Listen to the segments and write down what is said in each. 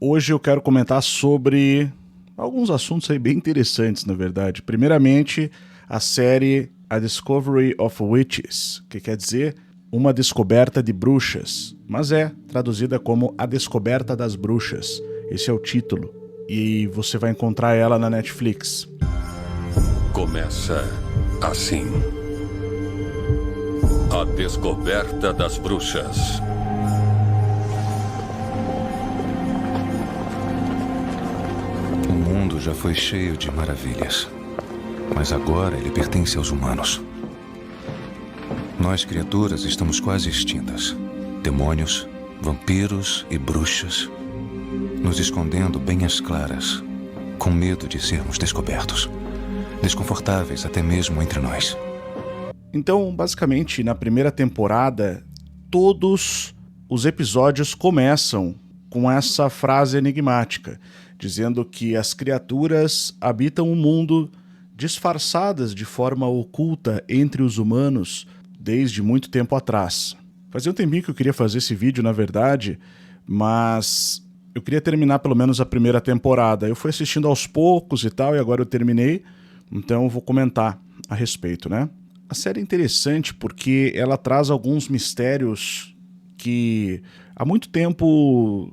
Hoje eu quero comentar sobre alguns assuntos aí bem interessantes, na verdade. Primeiramente, a série A Discovery of Witches, que quer dizer uma descoberta de bruxas, mas é traduzida como A Descoberta das Bruxas. Esse é o título, e você vai encontrar ela na Netflix. Começa assim. A Descoberta das Bruxas. O mundo já foi cheio de maravilhas, mas agora ele pertence aos humanos. Nós, criaturas, estamos quase extintas. Demônios, vampiros e bruxas, nos escondendo bem às claras, com medo de sermos descobertos, desconfortáveis até mesmo entre nós. Então, basicamente, na primeira temporada, todos os episódios começam com essa frase enigmática, dizendo que as criaturas habitam o mundo disfarçadas de forma oculta entre os humanos desde muito tempo atrás. Fazia um tempinho que eu queria fazer esse vídeo, na verdade, mas eu queria terminar pelo menos a primeira temporada. Eu fui assistindo aos poucos e tal, e agora eu terminei, então eu vou comentar a respeito, né? A série é interessante porque ela traz alguns mistérios que há muito tempo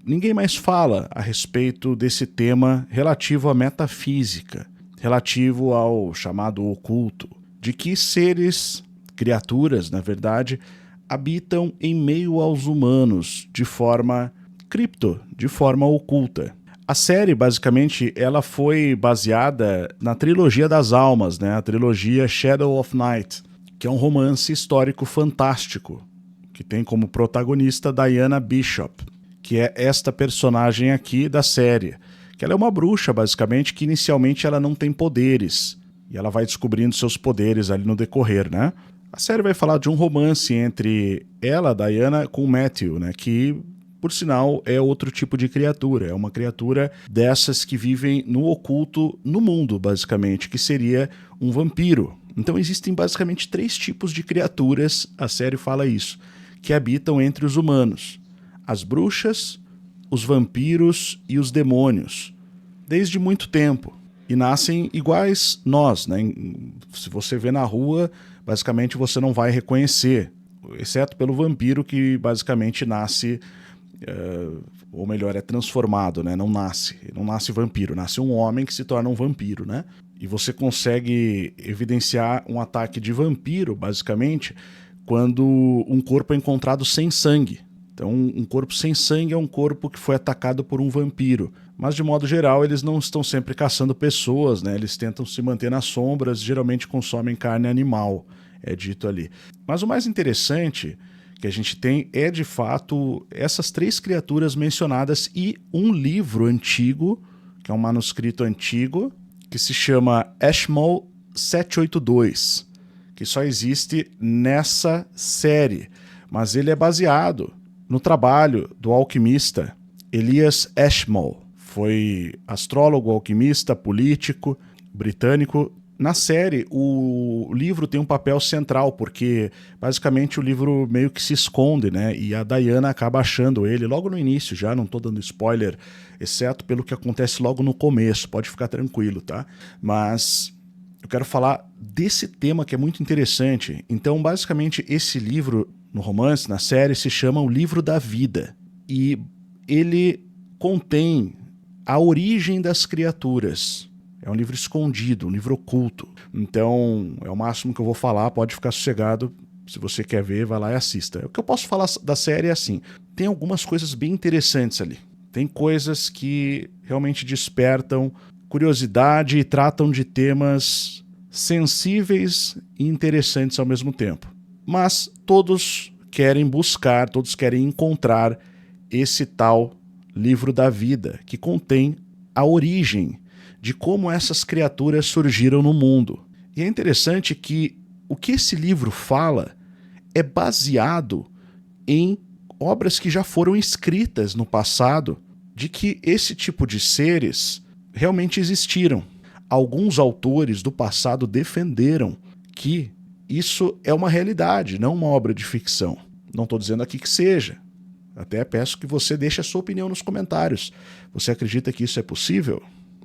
ninguém mais fala a respeito desse tema relativo à metafísica, relativo ao chamado oculto, de que seres, criaturas, na verdade, habitam em meio aos humanos de forma de forma oculta. A série, basicamente, ela foi baseada na trilogia das almas, né? A trilogia Shadow of Night, que é um romance histórico fantástico, que tem como protagonista Diana Bishop, que é esta personagem aqui da série, que ela é uma bruxa, basicamente, que inicialmente ela não tem poderes, e ela vai descobrindo seus poderes ali no decorrer, né? A série vai falar de um romance entre ela, Diana, com o Matthew, né? Que, por sinal, é outro tipo de criatura. É uma criatura dessas que vivem no oculto no mundo, basicamente, que seria um vampiro. Então existem basicamente 3 tipos de criaturas, a série fala isso, que habitam entre os humanos: as bruxas, os vampiros e os demônios, desde muito tempo. E nascem iguais nós, né? Se você vê na rua, basicamente você não vai reconhecer, exceto pelo vampiro, que basicamente nasce... ou melhor, é transformado, né? Não nasce vampiro, nasce um homem que se torna um vampiro, né? E você consegue evidenciar um ataque de vampiro, basicamente, quando um corpo é encontrado sem sangue. Então, um corpo sem sangue é um corpo que foi atacado por um vampiro. Mas, de modo geral, eles não estão sempre caçando pessoas, né? Eles tentam se manter nas sombras, geralmente consomem carne animal, é dito ali. Mas o mais interessante que a gente tem é, de fato, essas 3 criaturas mencionadas e um livro antigo, que é um manuscrito antigo, que se chama Ashmole 782, que só existe nessa série, mas ele é baseado no trabalho do alquimista Elias Ashmole. Foi astrólogo, alquimista, político britânico. Na série, o livro tem um papel central, porque basicamente o livro meio que se esconde, né? E a Diana acaba achando ele logo no início, já não tô dando spoiler, exceto pelo que acontece logo no começo, pode ficar tranquilo, tá? Mas eu quero falar desse tema que é muito interessante. Então, basicamente, esse livro, no romance, na série, se chama O Livro da Vida. E ele contém a origem das criaturas. É um livro escondido, um livro oculto. Então, é o máximo que eu vou falar, pode ficar sossegado. Se você quer ver, vai lá e assista. O que eu posso falar da série é assim, tem algumas coisas bem interessantes ali. Tem coisas que realmente despertam curiosidade e tratam de temas sensíveis e interessantes ao mesmo tempo. Mas todos querem buscar, todos querem encontrar esse tal livro da vida, que contém a origem de como essas criaturas surgiram no mundo. E é interessante que o que esse livro fala é baseado em obras que já foram escritas no passado, de que esse tipo de seres realmente existiram. Alguns autores do passado defenderam que isso é uma realidade, não uma obra de ficção. Não estou dizendo aqui que seja. Até peço que você deixe a sua opinião nos comentários. Você acredita que isso é possível?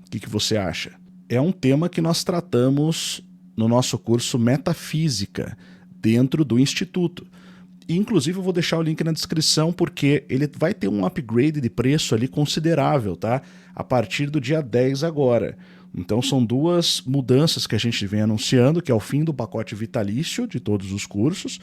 O que você acha? É um tema que nós tratamos no nosso curso Metafísica, dentro do Instituto. E, inclusive, eu vou deixar o link na descrição, porque ele vai ter um upgrade de preço ali considerável, tá? A partir do dia 10 agora. Então são duas mudanças que a gente vem anunciando, que é o fim do pacote vitalício de todos os cursos,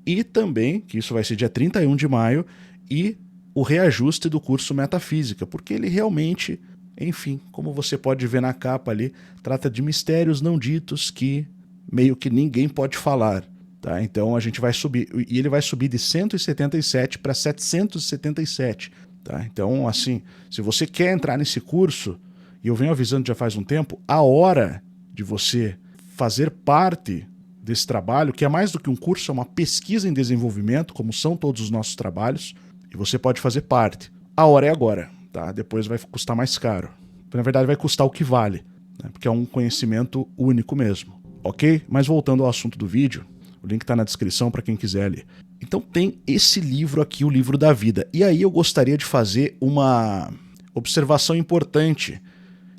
e também, que isso vai ser dia 31 de maio, e o reajuste do curso Metafísica, porque ele realmente, enfim, como você pode ver na capa ali, trata de mistérios não ditos que meio que ninguém pode falar. Tá? Então a gente vai subir, e ele vai subir de 177 para 777. Tá? Então, assim, se você quer entrar nesse curso, e eu venho avisando já faz um tempo, a hora de você fazer parte desse trabalho, que é mais do que um curso, é uma pesquisa em desenvolvimento, como são todos os nossos trabalhos, e você pode fazer parte. A hora é agora, tá? Depois vai custar mais caro. Na verdade, vai custar o que vale, né? Porque é um conhecimento único mesmo, ok? Mas voltando ao assunto do vídeo, o link está na descrição para quem quiser ler. Então tem esse livro aqui, o Livro da Vida. E aí eu gostaria de fazer uma observação importante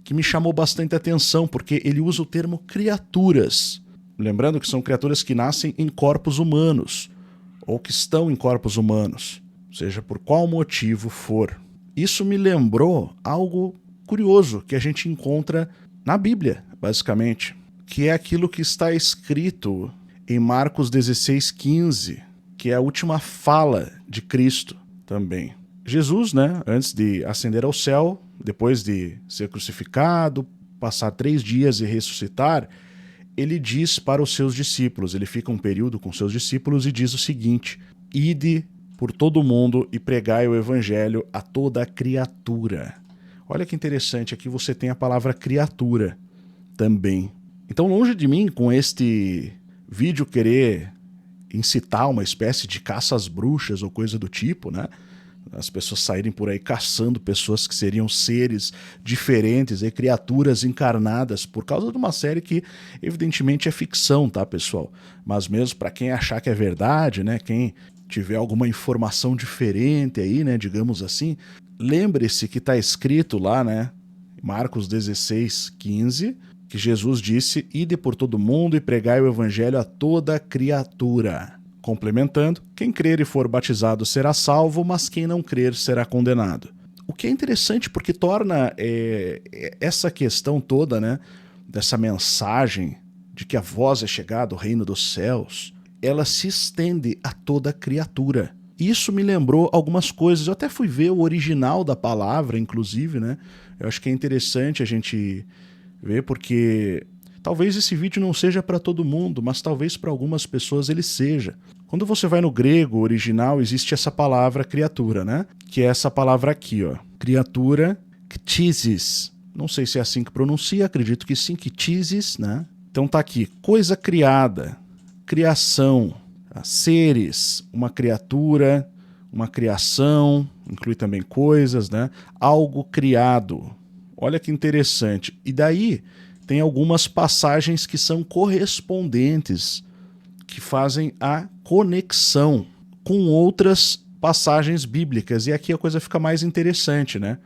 que me chamou bastante atenção, porque ele usa o termo criaturas. Lembrando que são criaturas que nascem em corpos humanos, ou que estão em corpos humanos, seja por qual motivo for. Isso me lembrou algo curioso que a gente encontra na Bíblia, basicamente, que é aquilo que está escrito em Marcos 16:15, que é a última fala de Cristo também. Jesus, né, antes de ascender ao céu, depois de ser crucificado, passar 3 dias e ressuscitar, ele diz para os seus discípulos, ele fica um período com seus discípulos e diz o seguinte: ide por todo o mundo e pregai o evangelho a toda criatura. Olha que interessante, aqui você tem a palavra criatura também. Então, longe de mim, com este vídeo, querer incitar uma espécie de caça às bruxas ou coisa do tipo, né? As pessoas saírem por aí caçando pessoas que seriam seres diferentes, criaturas encarnadas, por causa de uma série que evidentemente é ficção, tá, pessoal? Mas mesmo para quem achar que é verdade, né? Quem tiver alguma informação diferente aí, né? Digamos assim, lembre-se que está escrito lá, né? Marcos 16:15, que Jesus disse: ide por todo mundo e pregai o evangelho a toda criatura. Complementando, quem crer e for batizado será salvo, mas quem não crer será condenado. O que é interessante porque torna essa questão toda, né, dessa mensagem de que a voz é chegada, o reino dos céus, ela se estende a toda criatura. Isso me lembrou algumas coisas. Eu até fui ver o original da palavra, inclusive, né? Eu acho que é interessante a gente ver, porque talvez esse vídeo não seja para todo mundo, mas talvez para algumas pessoas ele seja. Quando você vai no grego original, existe essa palavra criatura, né? Que é essa palavra aqui, ó. Criatura, ktisis. Não sei se é assim que pronuncia, acredito que sim, ktisis, né? Então tá aqui, coisa criada, criação, seres, uma criatura, uma criação, inclui também coisas, né? Algo criado. Olha que interessante. E daí tem algumas passagens que são correspondentes, que fazem a conexão com outras passagens bíblicas. E aqui a coisa fica mais interessante, né?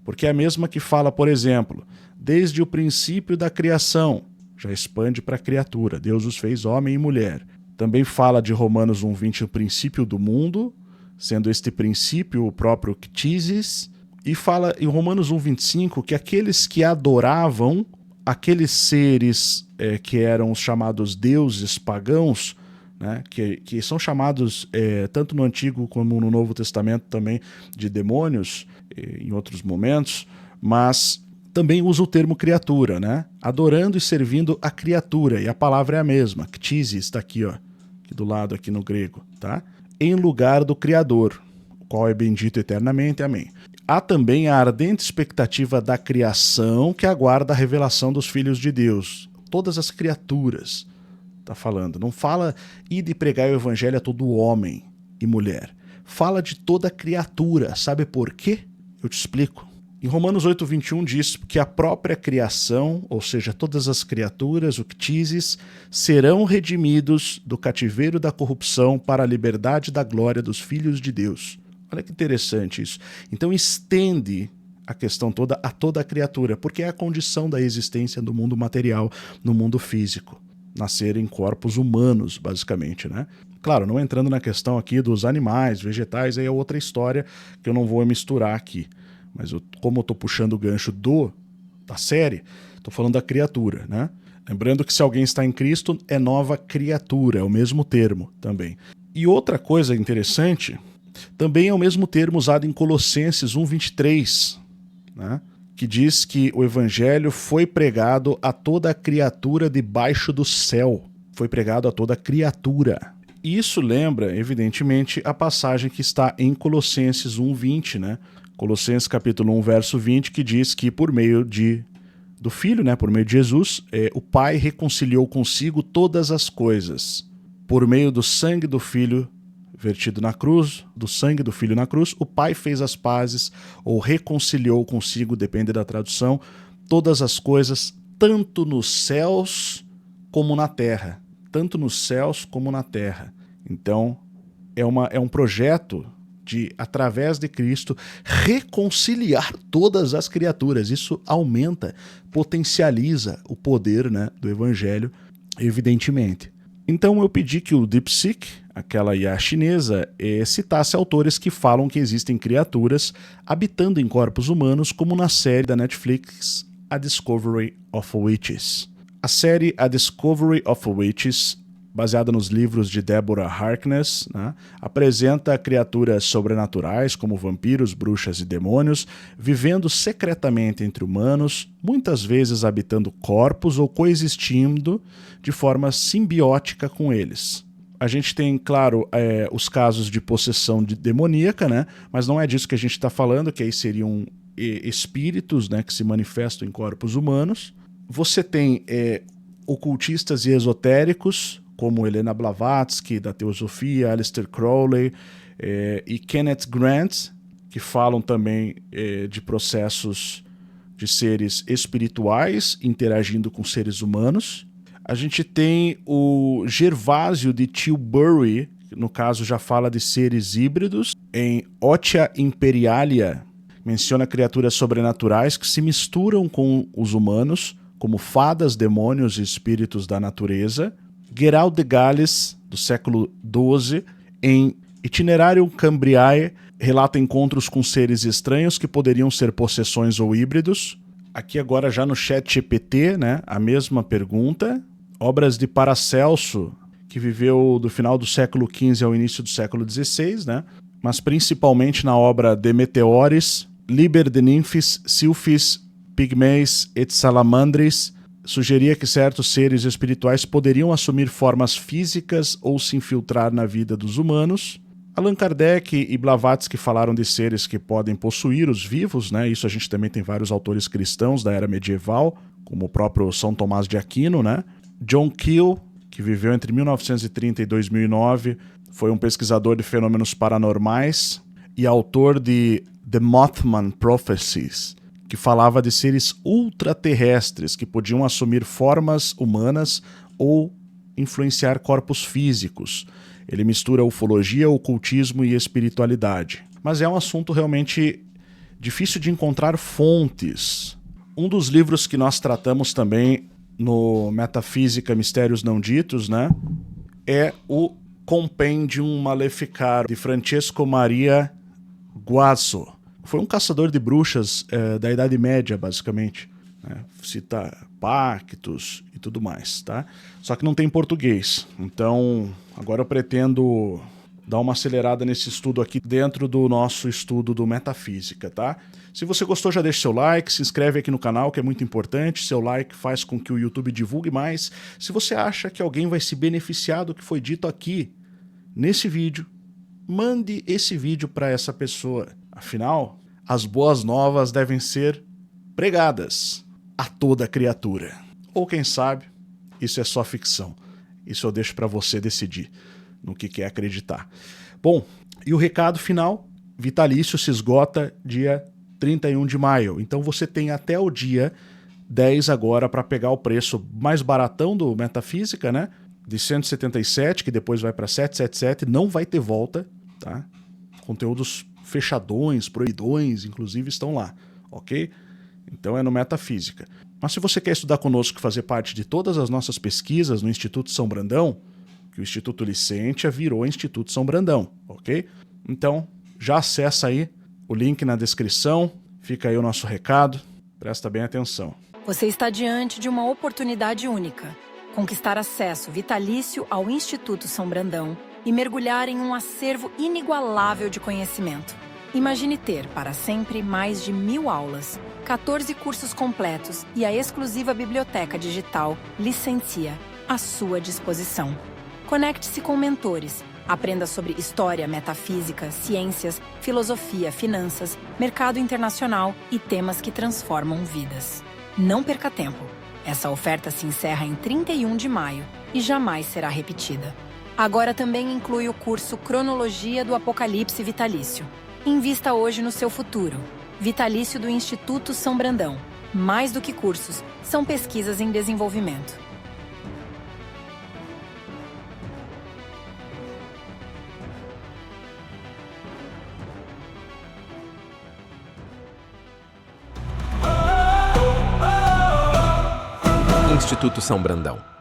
Porque é a mesma que fala, por exemplo, desde o princípio da criação, já expande para a criatura, Deus os fez homem e mulher. Também fala de Romanos 1:20, o princípio do mundo, sendo este princípio o próprio ktisis, e fala em Romanos 1:25 que aqueles que adoravam aqueles seres que eram os chamados deuses pagãos, né, que são chamados tanto no Antigo como no Novo Testamento também de demônios, em outros momentos, mas também usa o termo criatura, né? Adorando e servindo a criatura, e a palavra é a mesma, ktisis, está aqui, ó, aqui do lado aqui no grego, tá? Em lugar do Criador, o qual é bendito eternamente, amém. Há também a ardente expectativa da criação que aguarda a revelação dos filhos de Deus. Todas as criaturas, está falando. Não fala ide pregar o evangelho a todo homem e mulher. Fala de toda criatura. Sabe por quê? Eu te explico. Em Romanos 8:21 diz que a própria criação, ou seja, todas as criaturas, o ktisis, serão redimidos do cativeiro da corrupção para a liberdade da glória dos filhos de Deus. Olha que interessante isso. Então estende a questão toda a toda a criatura, porque é a condição da existência do mundo material, no mundo físico. Nascer em corpos humanos, basicamente, né? Claro, não entrando na questão aqui dos animais, vegetais, aí é outra história que eu não vou misturar aqui. Mas como eu estou puxando o gancho da série, estou falando da criatura, né? Lembrando que se alguém está em Cristo, é nova criatura, é o mesmo termo também. E outra coisa interessante, também é o mesmo termo usado em Colossenses 1:23, né? Que diz que o evangelho foi pregado a toda a criatura debaixo do céu. Foi pregado a toda a criatura. Isso lembra, evidentemente, a passagem que está em Colossenses 1:20, né? Colossenses capítulo 1, verso 20, que diz que por meio do Filho, né, por meio de Jesus, o Pai reconciliou consigo todas as coisas. Por meio do sangue do Filho vertido na cruz, do sangue do Filho na cruz, o Pai fez as pazes, ou reconciliou consigo, depende da tradução, todas as coisas, tanto nos céus como na terra. Tanto nos céus como na terra. Então, é um projeto de, através de Cristo, reconciliar todas as criaturas. Isso aumenta, potencializa o poder, né, do Evangelho, evidentemente. Então eu pedi que o DeepSeek, aquela IA chinesa, citasse autores que falam que existem criaturas habitando em corpos humanos, como na série da Netflix, A Discovery of Witches. A série A Discovery of Witches, baseada nos livros de Deborah Harkness, né, apresenta criaturas sobrenaturais como vampiros, bruxas e demônios, vivendo secretamente entre humanos, muitas vezes habitando corpos ou coexistindo de forma simbiótica com eles. A gente tem, claro, os casos de possessão demoníaca, né, mas não é disso que a gente está falando, que aí seriam espíritos, né, que se manifestam em corpos humanos. Você tem ocultistas e esotéricos, como Helena Blavatsky, da Teosofia, Aleister Crowley e Kenneth Grant, que falam também de processos de seres espirituais interagindo com seres humanos. A gente tem o Gervásio de Tilbury, que no caso já fala de seres híbridos. Em Otia Imperialia, menciona criaturas sobrenaturais que se misturam com os humanos, como fadas, demônios e espíritos da natureza. Gerald de Gales, do século XII, em Itinerarium Cambriae, relata encontros com seres estranhos que poderiam ser possessões ou híbridos. Aqui agora já no ChatGPT, né, a mesma pergunta. Obras de Paracelso, que viveu do final do século XV ao início do século XVI, né, mas principalmente na obra De Meteoris, Liber de Nymphes, Sylphis, Pygmeis et Salamandres, sugeria que certos seres espirituais poderiam assumir formas físicas ou se infiltrar na vida dos humanos. Allan Kardec e Blavatsky falaram de seres que podem possuir os vivos, né? Isso a gente também tem vários autores cristãos da era medieval, como o próprio São Tomás de Aquino, né? John Keel, que viveu entre 1930 e 2009, foi um pesquisador de fenômenos paranormais e autor de The Mothman Prophecies, que falava de seres ultraterrestres que podiam assumir formas humanas ou influenciar corpos físicos. Ele mistura ufologia, ocultismo e espiritualidade. Mas é um assunto realmente difícil de encontrar fontes. Um dos livros que nós tratamos também no Metafísica Mistérios Não Ditos, né, é o Compendium Maleficarum, de Francesco Maria Guazzo. Foi um caçador de bruxas da Idade Média, basicamente. Né? Cita pactos e tudo mais, tá? Só que não tem português. Então, agora eu pretendo dar uma acelerada nesse estudo aqui dentro do nosso estudo do Metafísica, tá? Se você gostou, já deixa seu like, se inscreve aqui no canal, que é muito importante. Seu like faz com que o YouTube divulgue mais. Se você acha que alguém vai se beneficiar do que foi dito aqui nesse vídeo, mande esse vídeo para essa pessoa. Afinal, as boas novas devem ser pregadas a toda criatura. Ou quem sabe, isso é só ficção. Isso eu deixo para você decidir no que quer acreditar. Bom, e o recado final, vitalício se esgota dia 31 de maio. Então você tem até o dia 10 agora para pegar o preço mais baratão do Metafísica, né? De 177, que depois vai para 777, não vai ter volta, tá? Conteúdos fechadões, proibidões, inclusive estão lá, ok? Então é no Metafísica. Mas se você quer estudar conosco e fazer parte de todas as nossas pesquisas no Instituto São Brandão, que o Instituto Licentia virou Instituto São Brandão, ok? Então já acessa aí o link na descrição, fica aí o nosso recado, presta bem atenção. Você está diante de uma oportunidade única. Conquistar acesso vitalício ao Instituto São Brandão e mergulhar em um acervo inigualável de conhecimento. Imagine ter, para sempre, mais de 1000 aulas, 14 cursos completos e a exclusiva biblioteca digital Licentia à sua disposição. Conecte-se com mentores. Aprenda sobre história, metafísica, ciências, filosofia, finanças, mercado internacional e temas que transformam vidas. Não perca tempo. Essa oferta se encerra em 31 de maio e jamais será repetida. Agora também inclui o curso Cronologia do Apocalipse Vitalício. Invista hoje no seu futuro. Vitalício do Instituto São Brandão. Mais do que cursos, são pesquisas em desenvolvimento. Instituto São Brandão.